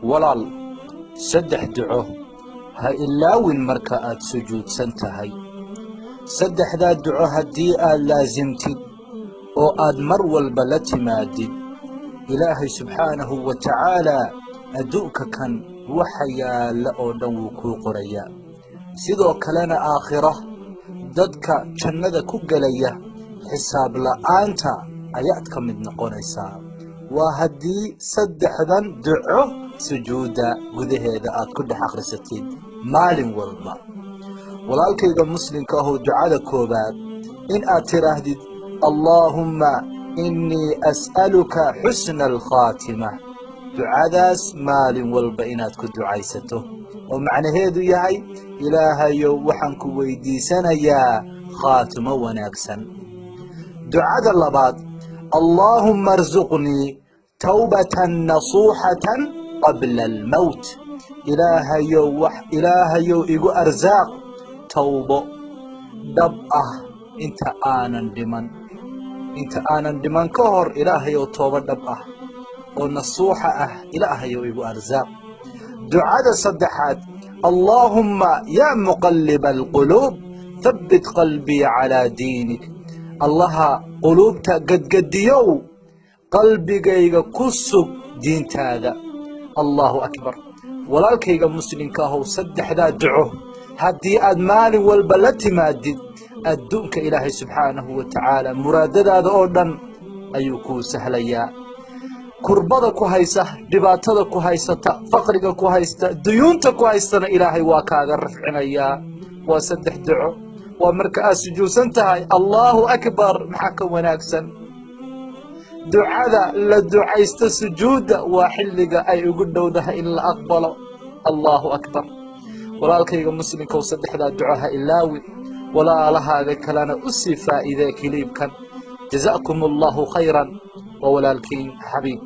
walaal saddex duco ha ilaawin marka aad sujuudsan tahay. saddexdaa duco haddii aad laasimtid oo aad mar walba la timaadid, ilaahay subxaanahu wa tacaalaa adduunka kan waxa yaalla oo dhan wuu kuu qorayaa. sidoo kalena aakhiro dadka jannada ku gelaya xisaab la'aanta ayaad ka mid noqonaysaa. waa haddii saddexdan duco sujuudda gudaheeda aad ku dhex akhrisatid maalin walba. walaalkayga muslimka ahoo ducada koobaad in aad tidhaahdid allaahumma innii as'aluka xusna alkhaatima. ducadaas maalin walba inaad ku ducaysato oo macnaheedu yahay ilaahayow waxaan ku weydiisanayaa khaatimo wanaagsan. ducada labaad allaahumma arzuqnii tawbatan nasuuxatan qabla almowt. ilaahayow igu arsaaq tawbo dhab ah inta aanan dhiman ka hor ilaahayow toobo dhab ah oo nasuuxa ah ilaahayow igu arsaaq. ducada saddexaad allaahumma yaa muqalliba alquluub habbit qalbii calaa diinik. allaha quluubta gadgadiyow qalbigayga ku sug diintaada. allaahu akbar. walaalkayga muslimka ahow saddexdaa duco haddii aad maalin walba la timaadid, adduunka ilaahay subxaanahu wa tacaala muraadadaada oo dhan ayuu kuu sahlayaa. kurbada ku haysa, dhibaatada ku haysata, faqriga ku haysta, duyuunta ku haystana ilaahay waa kaaga rafcinayaa. waa saddex duco. waa marka aad sujuudsan tahay. allaahu akbar. maxaa ka wanaagsan ducada la ducaysto sujuudda? waa xilliga ay ugu dhowdahay in la aqbalo. allaahu akbar. walaalkayga muslimkow saddexdaa duco ha ilaawi, walaalahaaga kalena u sii faa'iidee kiliibkan. jazaakum allahu khayran. waa walaalkiin xabiib.